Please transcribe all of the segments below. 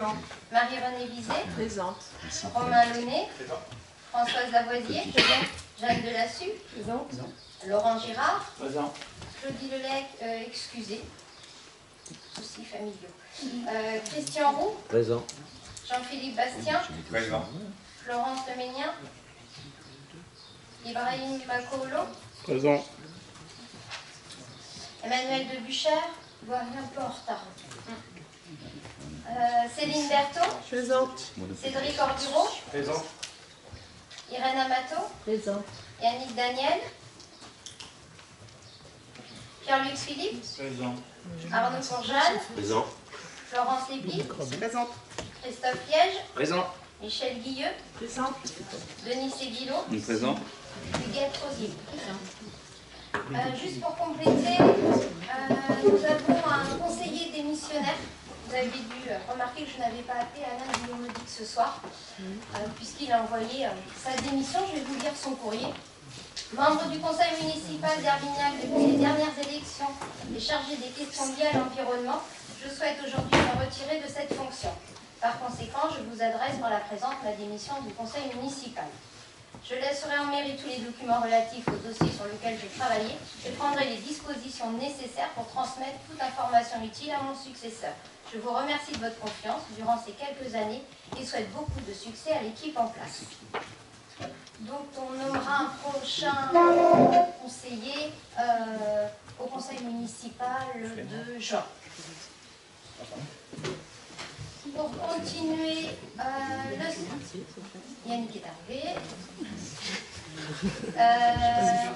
Marie-Renée Bizet. Présente. Romain Launay. Françoise Lavoisier. Jeanne Delassus. Présente. Laurent Girard. Présent. Claudie Lelec, excusez. Soucis familiaux. Christian Roux. Présent. Jean-Philippe Bastien. Présent. Florence Leménien. Ibrahim Makolo. Présent. Emmanuel Debuchère. Voilà, un peu en retard. Céline Berthaud. Présente. Cédric Orduro. Présent. Irène Amato. Présente. Yannick Daniel. Pierre-Luc Philippe. Présent. Arnaud Courjane. Présent. Florence Lépi. Présente. Christophe Liège. Présent. Michel Guilleux. Présente. Denis Séguillo. Présent. Huguette Rosier. Juste pour compléter, nous avons un conseiller démissionnaire. Vous avez dû remarquer que je n'avais pas appelé Alain Guillaume-Dic ce soir, puisqu'il a envoyé sa démission. Je vais vous lire son courrier. Membre du conseil municipal d'Herbignac depuis les dernières élections et chargé des questions liées à l'environnement, je souhaite aujourd'hui me retirer de cette fonction. Par conséquent, je vous adresse par la présente la démission du conseil municipal. Je laisserai en mairie tous les documents relatifs au dossier sur lequel j'ai travaillé et prendrai les dispositions nécessaires pour transmettre toute information utile à mon successeur. Je vous remercie de votre confiance durant ces quelques années et souhaite beaucoup de succès à l'équipe en place. Donc on nommera un prochain conseiller au conseil municipal de juin. Pour continuer, Yannick est arrivé.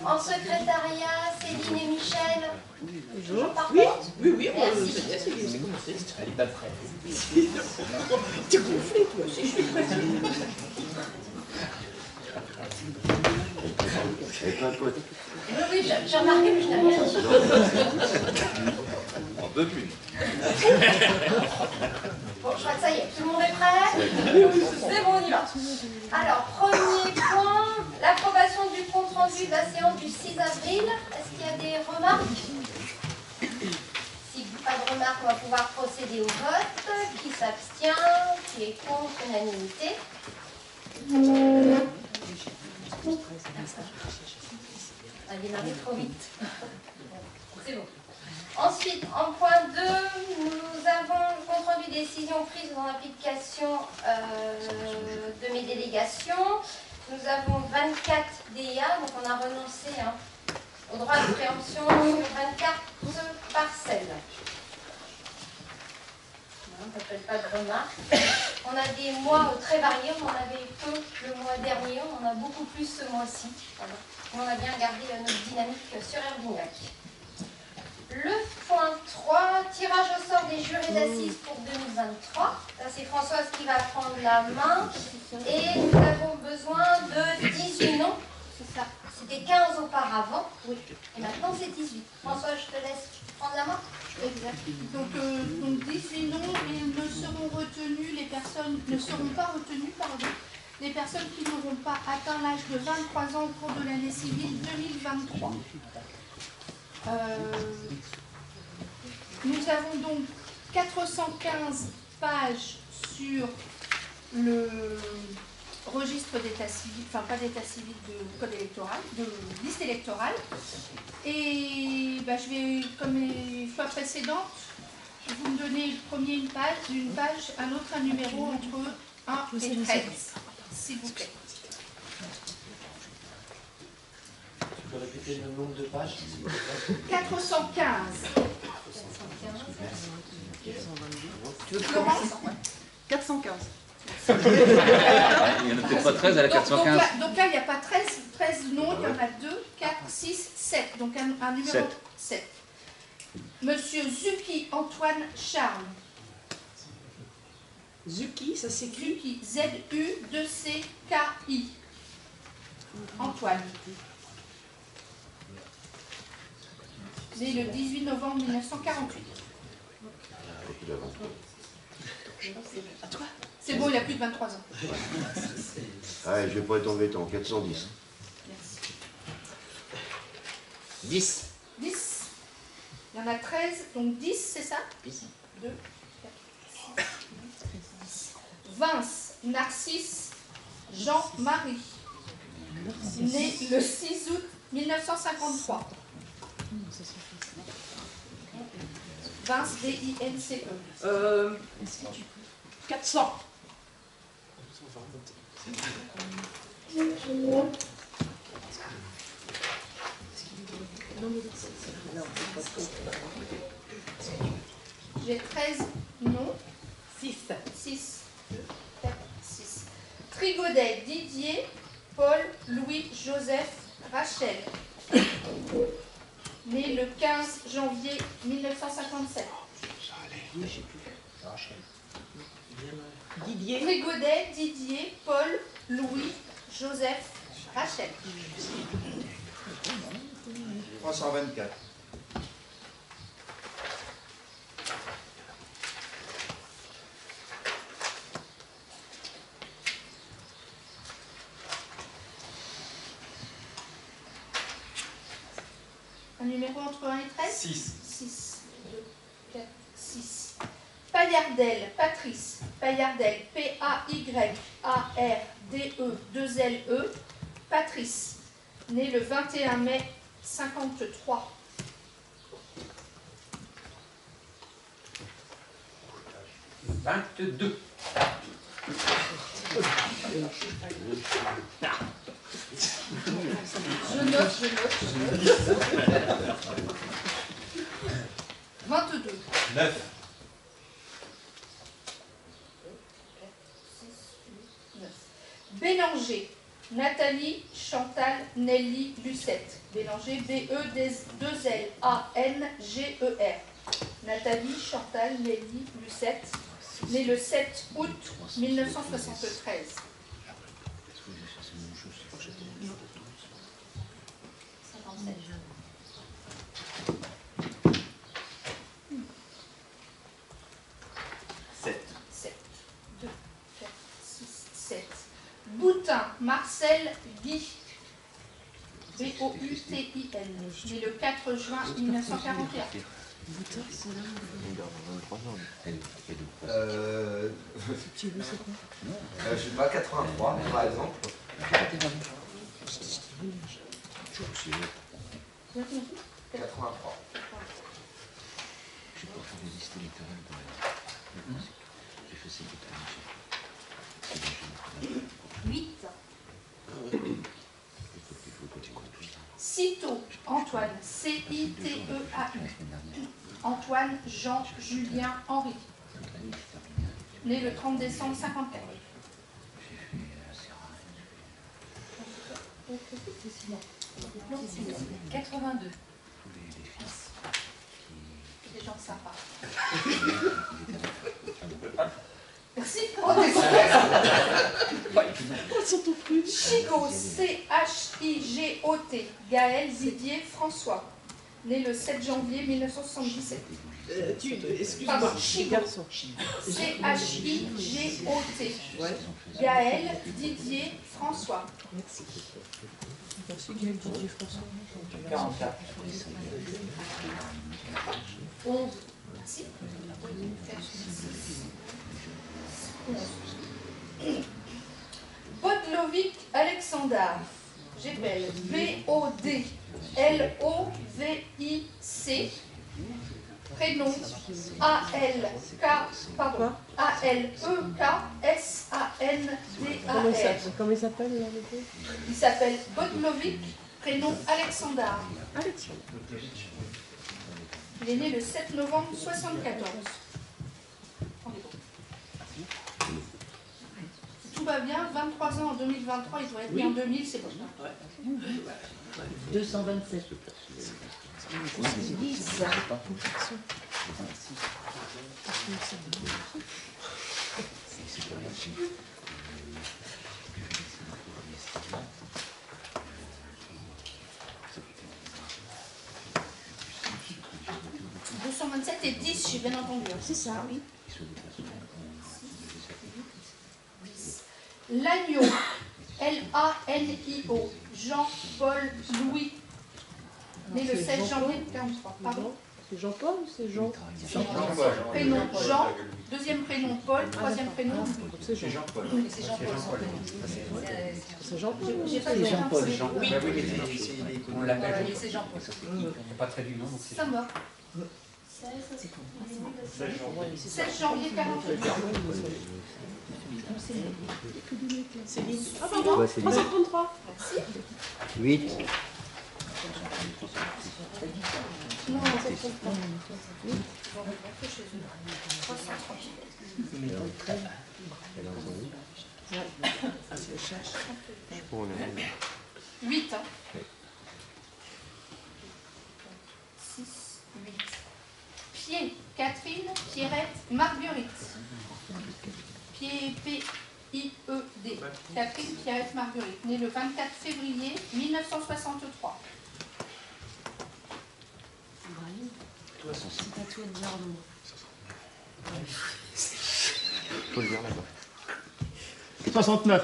En secrétariat, Céline et Michel. Bonjour. Par Oui, contre, oui, merci. c'est commencé. Elle est pas prête. T'es gonflé, toi aussi, je suis prête. Oui, j'ai remarqué, mais je n'ai rien dit. On peut plus. Bon, je crois que ça y est, tout le monde est prêt? C'est bon, on y va. Alors, premier point, l'approbation du compte-rendu de la séance du 6 avril. Est-ce qu'il y a des remarques? Si pas de remarques, on va pouvoir procéder au vote. Qui s'abstient? Qui est contre? Unanimité. Elle a démarré trop vite. C'est bon. Ensuite, en point 2, nous avons le compte rendu des décisions prises dans l'application de mes délégations. Nous avons 24 DIA, donc on a renoncé au droit de préemption sur 24 parcelles. Peut-être pas de remarques. On a des mois très variés, on en avait peu le mois dernier, on en a beaucoup plus ce mois-ci. Voilà. On a bien gardé notre dynamique sur Herbignac. Le point 3, tirage au sort des jurés d'assises pour 2023. Là, c'est Françoise qui va prendre la main. Et nous avons besoin de 18 noms. C'est ça. C'était 15 auparavant. Oui. Et maintenant, c'est 18. Françoise, je te laisse prendre la main. Exact. Donc 18 noms et ne seront retenus, les personnes ne seront pas retenues, pardon, les personnes qui n'auront pas atteint l'âge de 23 ans au cours de l'année civile 2023. Nous avons donc 415 pages sur le registre d'état civil, enfin pas d'état civil, de code électoral, de liste électorale. Et je vais, comme les fois précédentes, je vais vous me donner le premier une page, un autre un numéro entre 1 et 13, s'il vous plaît. Tu peux répéter le nombre de pages? 415. Tu veux Florence? 415. Il n'y en a peut-être pas 13 à la 415. Donc là, il n'y a pas 13 noms, il y en a 2, 4, 6, 7. Donc un numéro 7. Monsieur Zucchi Antoine Charles. Zucchi, ça s'écrit Zucchi, Z-U-2-C-K-I. Antoine. Né le 18 novembre 1948. C'est bon, il a plus de 23 ans. Ouais, je vais pas être embêtant, 410. Merci. 10. 10. Il y en a 13, donc 10, c'est ça? 10. 2, 4, 6, Vince Narcisse Jean-Marie, né le 6 août 1953. Vince, V-I-N-C-E. 400. J'ai 13 noms. 6. 6. 4, 6. Trigodet Didier, Paul, Louis, Joseph, Rachel. Né le 15 janvier 1957. Didier. Trigodet Didier, Paul, Louis, Joseph, Rachel. 324. Un numéro entre 1 et 13 6. 6, 2, 4, 6. Paillardel, Patrice. Paillardel, P-A-Y-A-R-D-E, 2-L-E. Patrice, né le 21 mai 53. Vingt-deux. Je note. 22. 9. 9. Bélanger, Nathalie, Chantal, Nelly, Lucette. Bélanger, B-E-2-L-A-N-G-E-R. Nathalie, Chantal, Nelly, Lucette. Né le 7 août 1973. 57. 7. 7. 2, 4, 6, 7. Boutin, Marcel Guy. B-O-U-T-I-N. Né le 4 juin 1941. Je sais pas, 83 par exemple. 83. J'ai fait ça toute 8. Citeau, Antoine, C-I-T-E-A-U. Antoine, Jean, Julien, Henri. Né le 30 décembre 54. 82. Des gens sympas. Merci. Chigot, C-H-I-G-O-T. Gaël, Didier, François. Né le 7 janvier 1977. Excuse-moi, Pardon, Chigot. garçon. C-H-I-G-O-T. Ouais. Gaël, Didier, François. Merci. Merci Gaël, Didier, François. 44. 11. Merci. 11. Bodlovic Alexandar. J'appelle B-O-D-L-O-V-I-C. Prénom A-L-E-K-S-A-N-D-A-R. Comment il s'appelle Il s'appelle Bodlovic, prénom Alexandar. Alexandre. Il est né le 7 novembre 1974. Si tout va bien, 23 ans en 2023, il doit être né en 2000, c'est bon. 227. 10. Et 10, j'ai bien entendu. C'est ça, oui. L'agneau, L-A-N-I-O, Jean-Paul Louis, né le 16 janvier 1943. Pardon. C'est Jean-Paul ou c'est Jean? Prénom Jean, Deuxième prénom, Paul. Troisième prénom, C'est Jean-Paul. C'est Jean-Paul. C'est Jean-Paul. j'ai pas C'est dit Jean-Paul. Jean-Paul. Oui, Bah oui, mais on l'appelle. Oui, c'est Jean-Paul. On n'a pas très du nom, donc c'est Ça meurt. 16 janvier 48. Céline. Ah pardon, Ouais, c'est bien. 333. 8. Non, c'est pas. Ah, c'est le cherche. 8. 6, 8. Pied, Catherine, Pierrette, Marguerite. Pied, P-I-E-D. Catherine, Pierrette, Marguerite. Née le 24 février 1963. C'est à toi de dire le mot. Faut le dire là-bas. 69.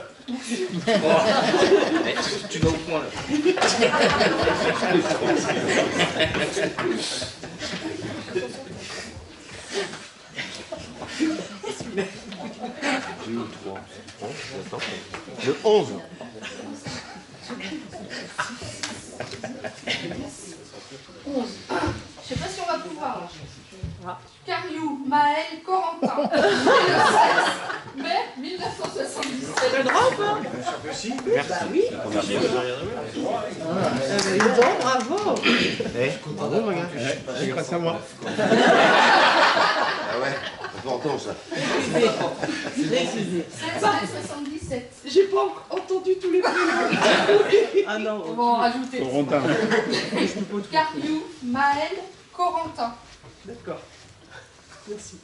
Tu vas au point là. J'ai eu 3. Le 11. Je sais pas si on va pouvoir. Cariou, Maël, Corentin. Né le 16 mai 1977. T'as le droit ou pas? Merci. Bah oui. Bon, bravo. Bravo, regarde. C'est grâce à moi. Ah ouais, important ça. Excusez. 16 mai 77. J'ai pas entendu tous les prénoms. Ah non. On va en rajouter. Corentin. Cariou, Maël, Corentin. D'accord. Merci.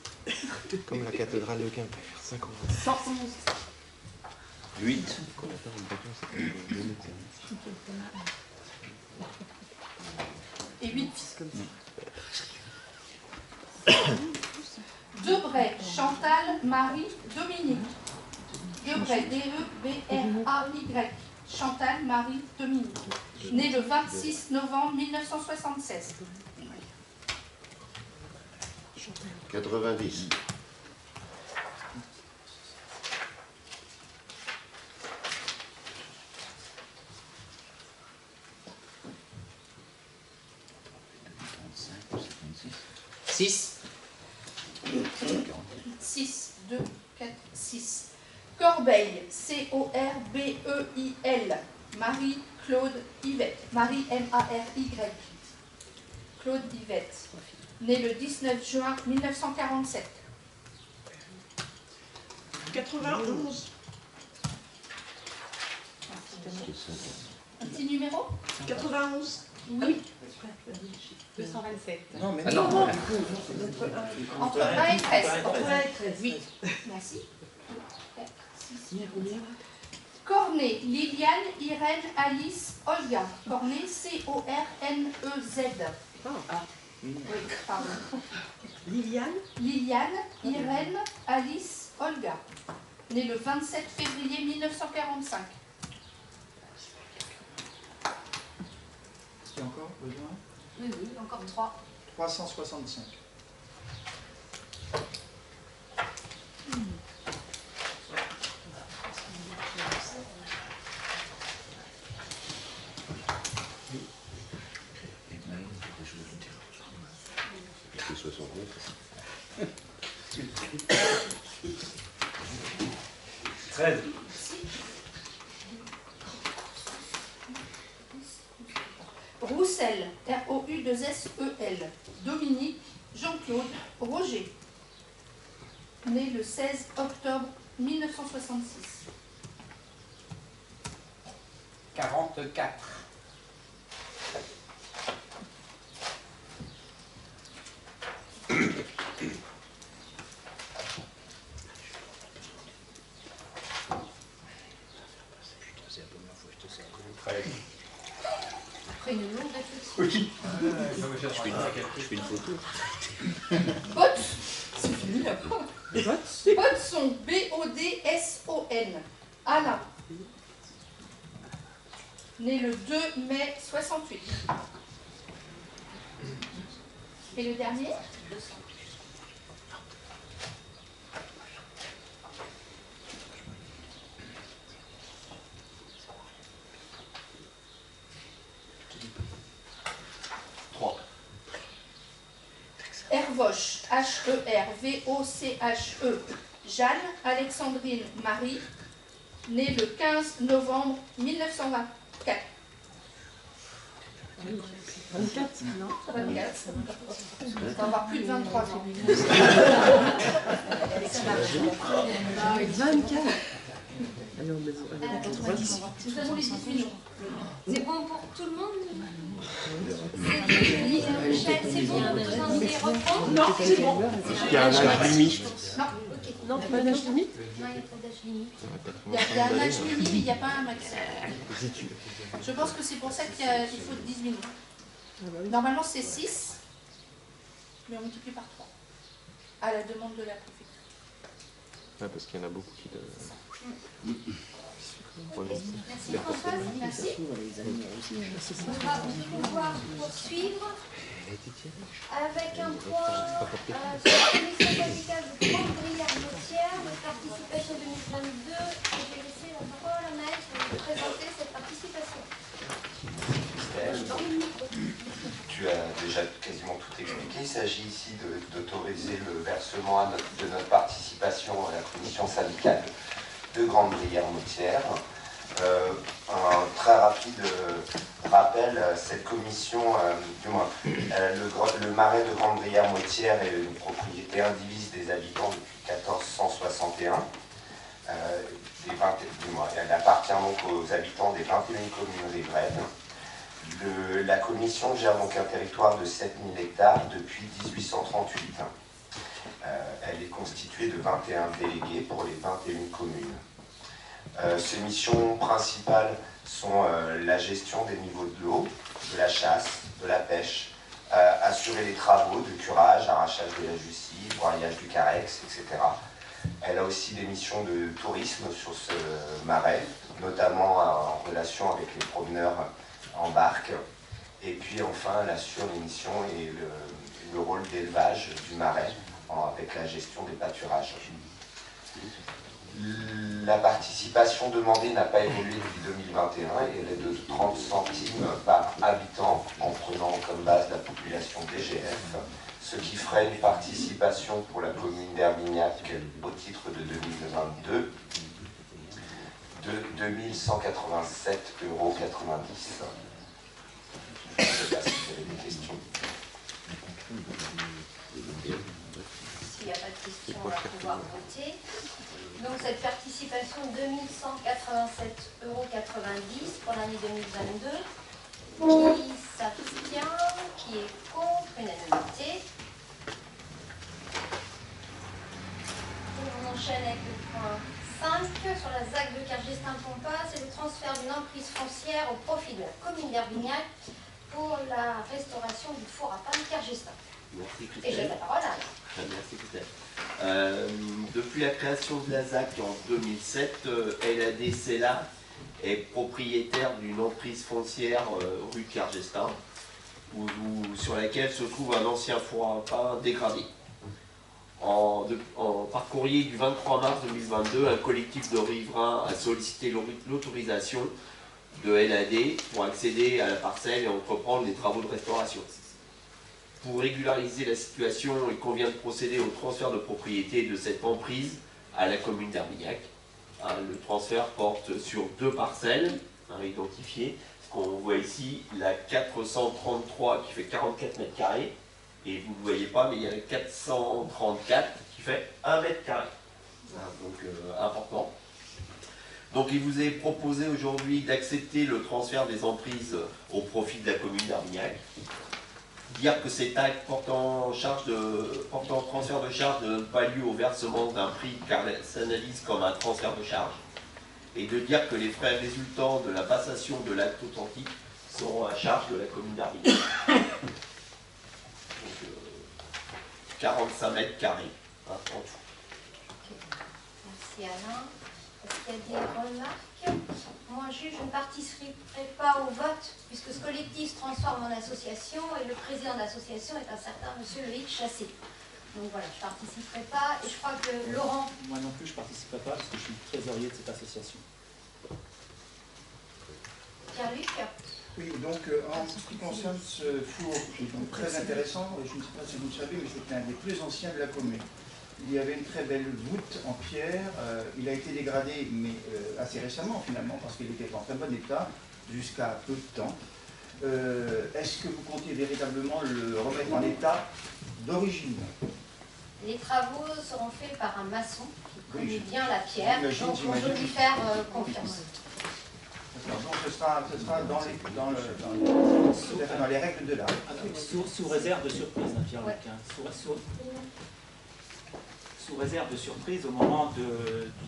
Comme la cathédrale de Quimper. 50. 111. 8. Et 8. Debray, Chantal, Marie, Dominique. Debray, D-E-B-R-A-Y. Chantal, Marie, Dominique. Née le 26 novembre 1976. 90. 6. 6, 2, 4, 6. Corbeil, C-O-R-B-E-I-L. Marie-Claude Yvette. Marie M-A-R-Y. Claude Yvette. Née le 19 juin 1947. 91. Un petit numéro? 91. Oui. 227. Non, mais Ah non. Entre 1 et 13. Entre 1 et 13. 8. Merci. 4, 6. Cornet, Liliane, Irène, Alice, Olga. Cornet, C-O-R-N-E-Z. Pardon. Liliane. Liliane, Irène, Alice, Olga. Née le 27 février 1945. il y a encore besoin. Oui, oui, encore 3. 365. C'est 69. 13. Roussel, R-O-U-2-S-E-L. Dominique, Jean-Claude, Roger. Né le 16 octobre 1966. 44. 13. Après une longue réflexion. Oui. Je fais une photo. Bots, c'est fini là. Bodson, B-O-D-S-O-N. Alain. Né le 2 mai 68. Et le dernier? H-E-R-V-O-C-H-E, Jeanne Alexandrine Marie, née le 15 novembre 1924. 24, non 24. On va avoir plus de 23 ans. 24. Alors, mais Nous avons les 18 jours. C'est bon pour tout le monde? C'est bon, vous en idée reprendre? non, c'est bon. Il y a un âge limite. Non, pas d'âge limite. Non, il n'y a pas d'âge limite. Il y a un âge limite, mais il n'y a pas un maximum. Je pense que c'est pour ça qu'il faut 18 mois. Normalement, c'est 6, mais on multiplie par 3, à la demande de la préfecture. Ouais, parce qu'il y en a beaucoup qui le... Merci Françoise. Merci. On va pouvoir poursuivre avec un point sur la commission syndicale de Grande-Brière-Motière de participation 2022. Je vais laisser la parole à Maëlle pour vous présenter cette participation. Tu as déjà quasiment tout expliqué. Il s'agit ici d'autoriser le versement de notre participation à la commission syndicale de Grande-Brière-Motière. Un très rapide rappel, cette commission, le marais de Grande-Brière-Motière est une propriété indivise des habitants depuis 1461. Elle appartient donc aux habitants des 21 communes riveraines. La commission gère donc un territoire de 7000 hectares depuis 1838. Elle est constituée de 21 délégués pour les 21 communes. Ses missions principales sont la gestion des niveaux de l'eau, de la chasse, de la pêche, assurer les travaux de curage, arrachage de la Jussie, broyage du carex, etc. Elle a aussi des missions de tourisme sur ce marais, notamment en relation avec les promeneurs en barque. Et puis enfin, elle assure les missions et le rôle d'élevage du marais avec la gestion des pâturages. La participation demandée n'a pas évolué depuis 2021 et elle est de 30 centimes par habitant en prenant comme base la population DGF, ce qui ferait une participation pour la commune d'Herbignac au titre de 2022 de 2187,90 €. Je ne sais pas si vous avez des questions. S'il n'y a pas de questions, on va pouvoir voter. Donc cette participation 2187,90 € pour l'année 2022. Qui s'abstient? Qui est contre? Unanimité. Et on enchaîne avec le point 5 sur la ZAC de Kergestin-Pompas. C'est le transfert d'une emprise foncière au profit de la commune d'Herbignac pour la restauration du four à pain de Kergestin. Merci Et Christelle. j'ai la parole à Alain. Merci Christelle. Depuis la création de la ZAC en 2007, LAD Cella est propriétaire d'une emprise foncière rue Kergestin, sur laquelle se trouve un ancien four à pain dégradé. Par courrier du 23 mars 2022, un collectif de riverains a sollicité l'autorisation de LAD pour accéder à la parcelle et entreprendre les travaux de restauration. Pour régulariser la situation, il convient de procéder au transfert de propriété de cette emprise à la commune d'Herbignac. Le transfert porte sur 2 parcelles identifiées. Ce qu'on voit ici, la 433 qui fait 44 mètres carrés. Et vous ne le voyez pas, mais il y a la 434 qui fait 1 mètre carré. Donc important. Donc il vous est proposé aujourd'hui d'accepter le transfert des emprises au profit de la commune d'Herbignac. Dire que cet acte portant transfert de charge ne donne pas lieu au versement d'un prix car elle s'analyse comme un transfert de charge. Et de dire que les frais résultant de la passation de l'acte authentique seront à charge de la commune d'Herbignac. Donc 45 mètres carrés en tout. Merci Alain. Est-ce qu'il y a des remarques? Moi, juge, je ne participerai pas au vote puisque ce collectif se transforme en association et le président de l'association est un certain monsieur Loïc Chassé. Donc voilà, je ne participerai pas et je crois que Laurent... Moi non plus, je ne participerai pas parce que je suis trésorier de cette association. Pierre-Luc? Oui, donc en ce qui concerne ce four, qui est donc très intéressant, je ne sais pas si vous le savez, mais c'est un des plus anciens de la commune. Il y avait une très belle voûte en pierre, il a été dégradé, mais assez récemment finalement, parce qu'il était en très bon état, jusqu'à peu de temps. Est-ce que vous comptez véritablement le remettre en état d'origine? Les travaux seront faits par un maçon qui connaît Oui, bien la pierre, j'imagine, donc on peut lui faire confiance. D'accord, donc ce sera dans les règles de l'art. Sous réserve de surprise, hein, Pierre-Luc. Ouais. Hein. Sous réserve de surprise au moment du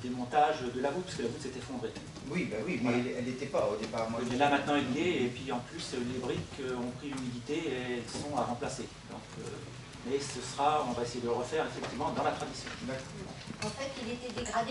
démontage de la voûte, parce que la voûte s'est effondrée. Oui, ben oui, mais elle n'était pas au départ. Moi, Mais là maintenant elle y est, et puis en plus les briques ont pris l'humidité et elles sont à remplacer. Donc, mais ce sera, on va essayer de le refaire effectivement dans la tradition. D'accord. En fait, il était dégradé